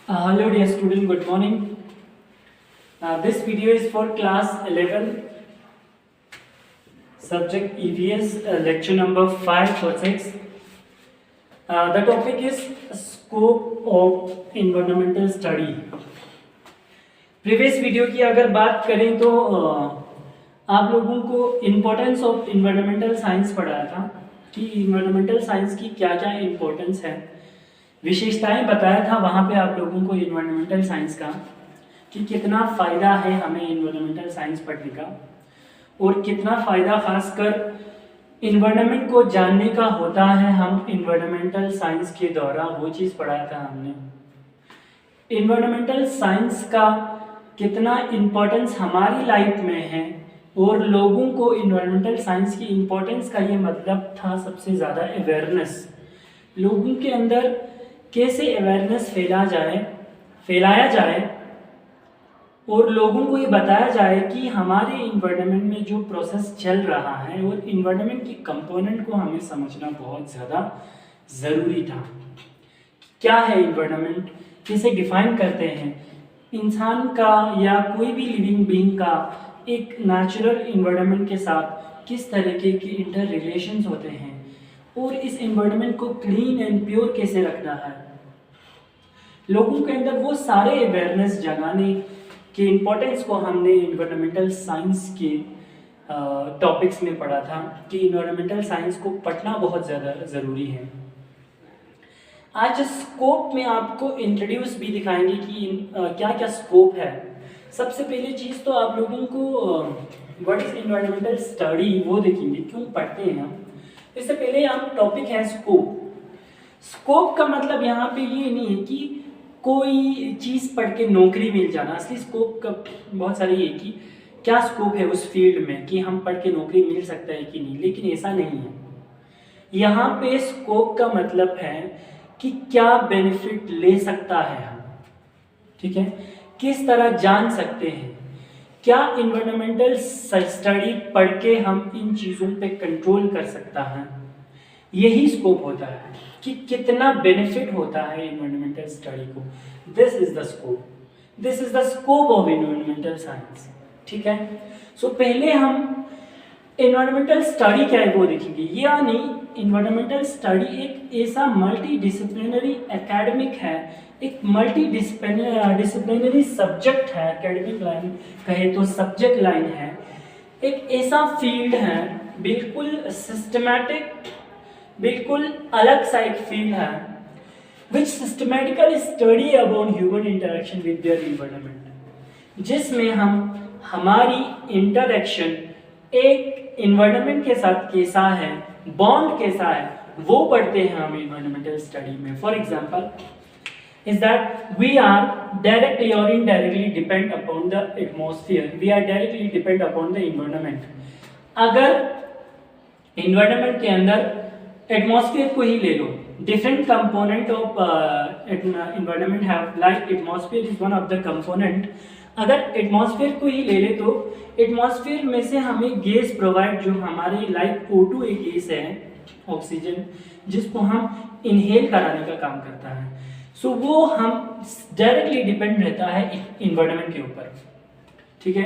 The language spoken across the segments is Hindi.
Hello dear student, good morning. This video is for class 11, subject EVS, lecture number 5 or 6. The topic is scope of environmental study. Previous video की अगर बात करें तो आप लोगों को इम्पोर्टेंस ऑफ इन्वायरमेंटल साइंस पढ़ाया था कि इन्वायरमेंटल साइंस की क्या क्या इम्पोर्टेंस है, विशेषताएं बताया था वहाँ पे आप लोगों को इन्वायरमेंटल साइंस का कि कितना फ़ायदा है हमें इन्वायरमेंटल साइंस पढ़ने का और कितना फ़ायदा खासकर इन्वायरमेंट को जानने का होता है। हम इन्वायरमेंटल साइंस के द्वारा वो चीज़ पढ़ाया था हमने। इन्वायरमेंटल साइंस का कितना इम्पोर्टेंस हमारी लाइफ में है और लोगों को इन्वायरमेंटल साइंस की इम्पोर्टेंस का ये मतलब था सबसे ज़्यादा अवेयरनेस। लोगों के अंदर कैसे अवेयरनेस फैलाया जाए और लोगों को ये बताया जाए कि हमारे इन्वायरमेंट में जो प्रोसेस चल रहा है और इन्वायरमेंट की कंपोनेंट को हमें समझना बहुत ज़्यादा ज़रूरी था। क्या है इन्वायरमेंट, किसे डिफाइन करते हैं, इंसान का या कोई भी लिविंग बीइंग का एक नेचुरल इन्वायरमेंट के साथ किस तरीके के इंटर रिलेशंस होते हैं और इस इन्वायरमेंट को क्लीन एंड प्योर कैसे रखना है। लोगों के अंदर वो सारे अवेयरनेस जगाने के इम्पोर्टेंस को हमने इन्वायरमेंटल साइंस के टॉपिक्स में पढ़ा था कि इन्वायरमेंटल साइंस को पढ़ना बहुत ज़्यादा ज़रूरी है। आज स्कोप में आपको इंट्रोड्यूस भी दिखाएंगे कि क्या क्या स्कोप है। सबसे पहले चीज़ तो आप लोगों को व्हाट इज इन्वायरमेंटल स्टडी वो देखेंगे, क्यों पढ़ते हैं हम। इससे पहले हम टॉपिक है स्कोप। स्कोप का मतलब यहाँ पे ये नहीं है कि कोई चीज़ पढ़ के नौकरी मिल जाना। असली स्कोप का बहुत सारे ये कि क्या स्कोप है उस फील्ड में कि हम पढ़ के नौकरी मिल सकता है कि नहीं, लेकिन ऐसा नहीं है। यहाँ पे स्कोप का मतलब है कि क्या बेनिफिट ले सकता है हम, ठीक है, किस तरह जान सकते हैं, क्या इन्वायरमेंटल स्टडी पढ़ के हम इन चीज़ों पे कंट्रोल कर सकता है। यही स्कोप होता है कि कितना बेनिफिट होता है इन्वायरमेंटल स्टडी को। This is the scope, this is the scope of environmental science, ठीक है। सो पहले हम इन्वायरमेंटल स्टडी क्या है वो देखेंगे। यानी इन्वायरमेंटल स्टडी एक ऐसा मल्टी डिसिप्लिनरी एकेडमिक है, एक मल्टी डिसिप्लिनरी सब्जेक्ट है, एकेडमिक लाइन कहे तो सब्जेक्ट लाइन है, एक ऐसा फील्ड है बिल्कुल सिस्टमैटिक, बिल्कुल अलग सा एक फील्ड है which systematically study about human interaction with their environment, जिसमें हम हमारी इंटरेक्शन एक इन्वायरमेंट के साथ कैसा है, बॉन्ड कैसा है, वो पढ़ते हैं हम इन्वायरमेंटल स्टडी में। For example is that we are directly or indirectly depend upon the atmosphere, we are directly depend upon the environment। अगर environment के अंदर atmosphere को ही ले लो, different component of environment have, like atmosphere is one of the component। अगर atmosphere को ही ले ले तो atmosphere में से हमें गैस प्रोवाइड, जो हमारे like O2 एक गैस है, ऑक्सीजन, जिसको हम इनहेल कराने का काम करता है। सो वो हम डायरेक्टली डिपेंड रहता है इन्वायरमेंट के ऊपर, ठीक है।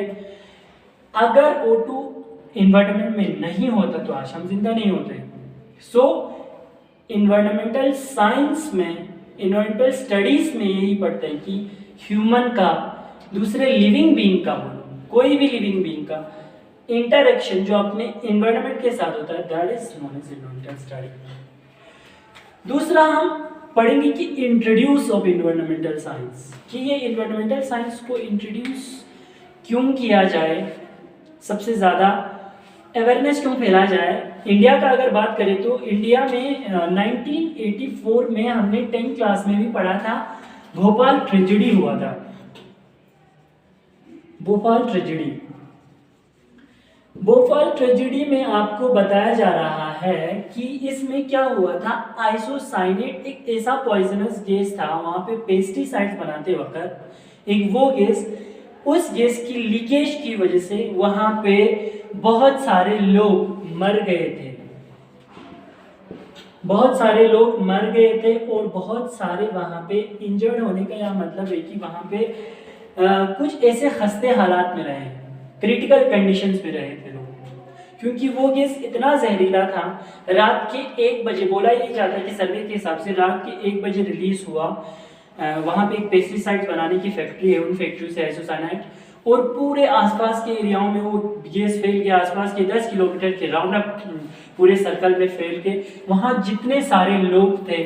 अगर O2 इन्वायरमेंट में नहीं होता तो आज हम जिंदा नहीं होते। सो इन्वायरमेंटल साइंस में, इन्वायरमेंटल स्टडीज में यही पढ़ते हैं कि ह्यूमन का दूसरे लिविंग बीइंग का, बोलो कोई भी लिविंग बीइंग का इंटरेक्शन जो अपने इन्वायरमेंट के साथ होता है, that is known as environmental study. दूसरा हम पढ़ेंगे कि इंट्रोड्यूस ऑफ इन्वायरमेंटल साइंस, कि ये इन्वायरमेंटल साइंस को इंट्रोड्यूस क्यों किया जाए, सबसे ज़्यादा अवेयरनेस क्यों फैलाया जाए। इंडिया का अगर बात करें तो इंडिया में 1984 में हमने 10th क्लास में भी पढ़ा था, भोपाल ट्रेजेडी हुआ था। भोपाल ट्रेजेडी में आपको बताया जा रहा है कि इसमें क्या हुआ था, आइसोसाइनेट एक ऐसा पॉइजनस गैस था वहां पे पेस्टिसाइड्स बनाते वक्त, एक वो गैस, उस गैस की लीकेज की वजह से वहां पे बहुत सारे लोग मर गए थे। बहुत सारे लोग मर गए थे और बहुत सारे वहाँ पे इंजर्ड होने का यह मतलब है कि वहाँ पे कुछ ऐसे खस्ते हालात में रहे, क्रिटिकल कंडीशंस में रहे थे लोग, क्योंकि वो गैस इतना जहरीला था। रात के 1 बजे बोला यही जाता है कि सर्वे के हिसाब से रात के 1 बजे रिलीज हुआ। वहाँ पे एक पेस्टिसाइड बनाने की फैक्ट्री है, उन फैक्ट्री से आइसोसाइनाइड, और पूरे आसपास के एरियाओं में वो गैस फैल के आसपास के 10 किलोमीटर के राउंड अप पूरे सर्कल में फैल के वहाँ जितने सारे लोग थे,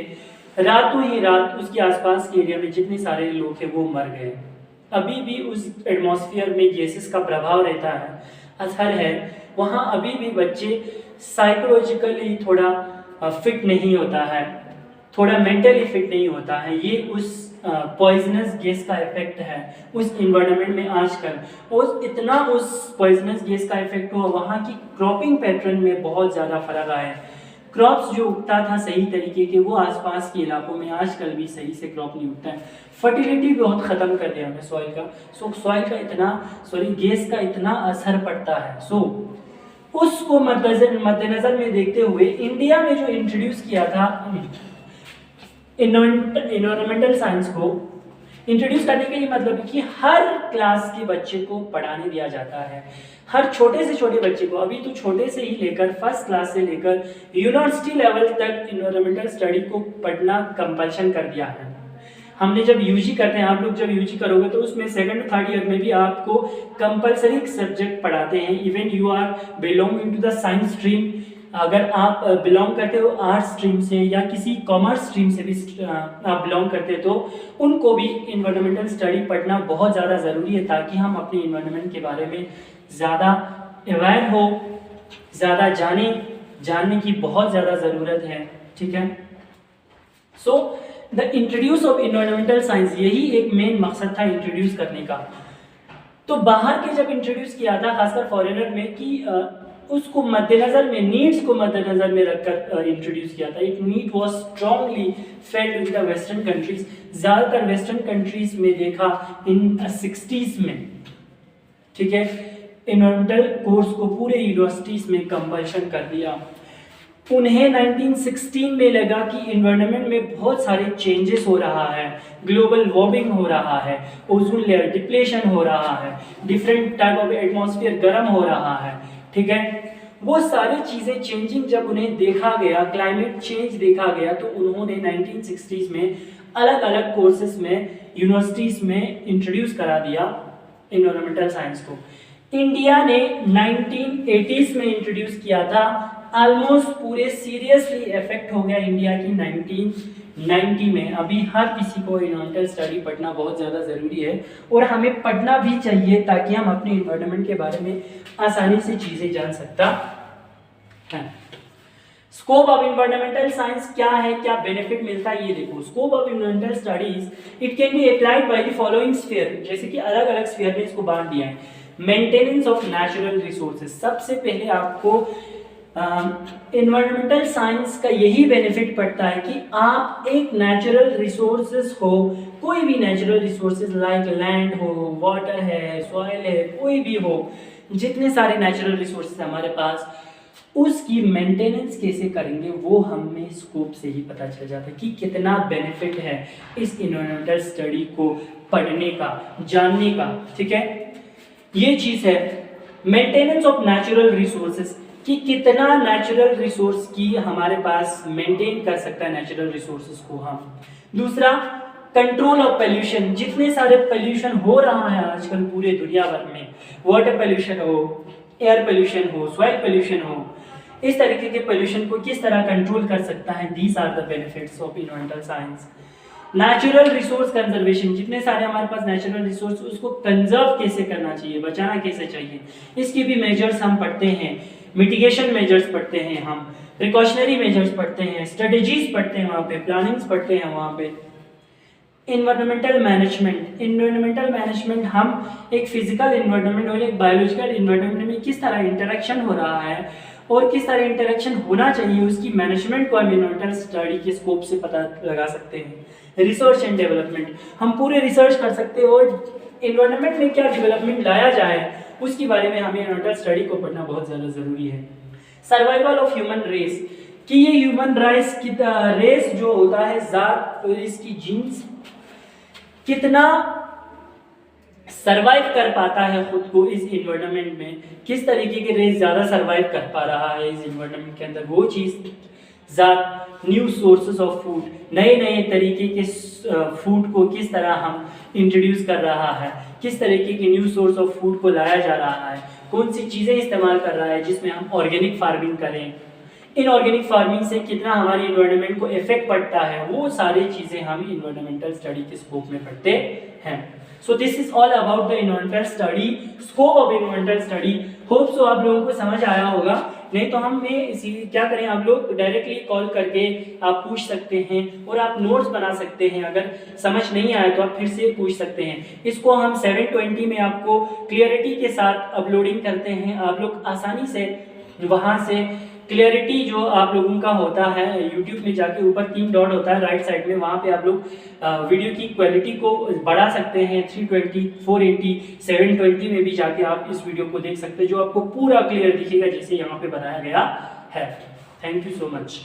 रातों ही रात उसके आसपास के एरिया में जितने सारे लोग थे वो मर गए। अभी भी उस एटमॉस्फेयर में गैसेस का प्रभाव रहता है, असर है। वहाँ अभी भी बच्चे साइकोलॉजिकली थोड़ा फिट नहीं होता है, थोड़ा मेंटली फिट नहीं होता है। ये उस पॉइजनस गैस का इफेक्ट है उस इन्वायरमेंट में आजकल। और इतना उस पॉइजनस गैस का इफेक्ट हुआ, वहाँ की क्रॉपिंग पैटर्न में बहुत ज़्यादा फर्क आया है। क्रॉप्स जो उगता था सही तरीके के, वो आसपास के इलाकों में आजकल भी सही से क्रॉप नहीं उगता है। फर्टिलिटी बहुत ख़त्म कर दिया हमें सॉइल का। सॉइल का इतना गैस का इतना असर पड़ता है। उसको मद्देनजर में देखते हुए इंडिया में जो इंट्रोड्यूस किया था इन्वायरमेंटल साइंस को, इंट्रोड्यूस करने का ये मतलब है कि हर क्लास के बच्चे को पढ़ाने दिया जाता है, हर छोटे से छोटे बच्चे को, अभी तो छोटे से ही लेकर फर्स्ट क्लास से लेकर यूनिवर्सिटी लेवल तक इन्वायरमेंटल स्टडी को पढ़ना कंपल्शन कर दिया है। हमने जब यूजी करते हैं, आप लोग जब यूजी करोगे तो उसमें 2nd 3rd ईयर में भी आपको कंपल्सरी सब्जेक्ट पढ़ाते हैं। Even you are belonging to the science stream, अगर आप बिलोंग करते हो आर्ट्स स्ट्रीम से या किसी कॉमर्स स्ट्रीम से भी आप बिलोंग करते हो, तो उनको भी इन्वायरमेंटल स्टडी पढ़ना बहुत ज़्यादा ज़रूरी है, ताकि हम अपने इन्वायरमेंट के बारे में ज़्यादा अवेयर हो, ज़्यादा जानने की बहुत ज़्यादा ज़रूरत है। ठीक है, so the introduce of environmental science, यही एक मेन मकसद था इंट्रोड्यूस करने का। तो बाहर के जब इंट्रोड्यूस किया था खासकर फॉरेनर में, कि उसको मद्देनजर में, नीड्स को मद्देनजर में रखकर इंट्रोड्यूस किया था। It need was strongly felt with the western countries. ज़्यादातर वेस्टर्न कंट्रीज में देखा इन 60s में, ठीक है, इन्वायरमेंटल कोर्स को पूरे यूनिवर्सिटीज में कंपल्शन कर दिया। उन्हें 1916 में लगा कि इन्वायरमेंट में बहुत सारे चेंजेस हो रहा है, ग्लोबल वार्मिंग हो रहा है, ओजोन लेयर डिप्लेशन हो रहा है, डिफरेंट टाइप ऑफ एटमॉस्फेयर गर्म हो रहा है। ठीक है, वो सारी चीज़ें चेंजिंग जब उन्हें देखा गया, क्लाइमेट चेंज देखा गया, तो उन्होंने 1960s में अलग अलग कोर्सेज में यूनिवर्सिटीज़ में इंट्रोड्यूस करा दिया इन्वायरमेंटल साइंस को। इंडिया ने 1980s में इंट्रोड्यूस किया था। ऑलमोस्ट पूरे सीरियसली इफेक्ट हो गया इंडिया की 1990 में। अभी हर किसी को इन्वायरमेंटल स्टडी पढ़ना बहुत ज़्यादा ज़रूरी है, और हमें पढ़ना भी चाहिए ताकि हम अपने इन्वायरमेंट के बारे में आसानी से चीज़ें जान सकता है। स्कोप ऑफ इन्वायरमेंटल साइंस क्या है, क्या बेनिफिट मिलता है, ये देखो। Scope of environmental studies it can be applied by the following sphere, जैसे कि अलग अलग स्फीयर में इसको बांट दिया है। मेंटेनेंस ऑफ नेचुरल रिसोर्सेज, सबसे पहले आपको इन्वायरमेंटल साइंस का यही बेनिफिट पड़ता है कि आप एक नेचुरल रिसोर्सेज हो, कोई भी नेचुरल रिसोर्सेज लाइक लैंड हो, वाटर है, सॉइल है, कोई भी हो, जितने सारे नेचुरल रिसोर्सेज हमारे पास, उसकी मेंटेनेंस कैसे करेंगे वो हमें स्कोप से ही पता चल जाता है कि कितना बेनिफिट है इस इन्वायरमेंटल स्टडी को पढ़ने का, जानने का। ठीक है, ये चीज़ है मेंटेनेंस ऑफ नेचुरल रिसोर्सेज, कि कितना नेचुरल रिसोर्स की हमारे पास मेंटेन कर सकता है नेचुरल रिसोर्सेज को हम। दूसरा, कंट्रोल ऑफ पोल्यूशन, जितने सारे पोल्यूशन हो रहा है आजकल पूरे दुनिया भर में, वाटर पोल्यूशन हो, एयर पोल्यूशन हो, सॉइल पोल्यूशन हो, इस तरीके के पोल्यूशन को किस तरह कंट्रोल कर सकता है। These are the benefits of environmental science. Natural resource conservation, जितने सारे हमारे पास नेचुरल रिसोर्स, उसको कंजर्व कैसे करना चाहिए, बचाना कैसे चाहिए, इसकी भी मेजर्स हम पढ़ते हैं। मिटिगेशन मेजर्स पढ़ते हैं, हम प्रिकॉशनरी मेजर्स पढ़ते हैं, स्ट्रेटजीज पढ़ते हैं, वहाँ पे प्लानिंग्स पढ़ते हैं। वहाँ पे इन्वायरमेंटल मैनेजमेंट हम एक फिजिकल इन्वायरमेंट और एक बायोलॉजिकल इन्वायरमेंट में किस तरह इंटरेक्शन हो रहा है और किस तरह इंटरेक्शन होना चाहिए, उसकी मैनेजमेंट को हम इन्वायरमेंटल स्टडी के स्कोप से पता लगा सकते हैं। रिसर्च एंड डेवलपमेंट, हम पूरे रिसर्च कर सकते हैं और इन्वायरमेंट में क्या डेवलपमेंट लाया जाए उसके बारे में हमें इन्वायरमेंटल स्टडी को पढ़ना बहुत ज़्यादा ज़रूरी है। सर्वाइवल ऑफ ह्यूमन रेस, कि ये ह्यूमन रेस की रेस जो होता है जात, इसकी जीन्स कितना सरवाइव कर पाता है खुद को इस इन्वायरमेंट में, किस तरीके के रेस ज़्यादा सरवाइव कर पा रहा है इस इन्वायरमेंट के अंदर, वो चीज़ ज़ात, न्यू सोर्सेज ऑफ फूड, नए नए तरीके के फूड को किस तरह हम इंट्रोड्यूस कर रहा है, किस तरीके के न्यू सोर्स ऑफ फूड को लाया जा रहा है, कौन सी चीज़ें इस्तेमाल कर रहा है जिसमें हम ऑर्गेनिक फार्मिंग करें, इनऑर्गेनिक फार्मिंग से कितना हमारी इन्वायरमेंट को इफेक्ट पड़ता है, वो सारी चीज़ें हम इन्वायरमेंटल स्टडी के स्कोप में पढ़ते हैं। So this is all about the environmental study, scope of environmental study. Hope so आप लोगों को समझ आया होगा, नहीं तो हमें इसी क्या करें, आप लोग डायरेक्टली कॉल करके आप पूछ सकते हैं और आप नोट्स बना सकते हैं, अगर समझ नहीं आया तो आप फिर से पूछ सकते हैं। इसको हम 720 में आपको क्लियरिटी के साथ अपलोडिंग करते हैं, आप लोग आसानी से वहाँ से क्लियरिटी जो आप लोगों का होता है यूट्यूब में जाके ऊपर 3 डॉट होता है राइट साइड में, वहाँ पे आप लोग वीडियो की क्वालिटी को बढ़ा सकते हैं, 320, 480, 720 में भी जाके आप इस वीडियो को देख सकते हैं, जो आपको पूरा क्लियर दिखेगा जैसे यहाँ पे बनाया गया है। Thank you so much.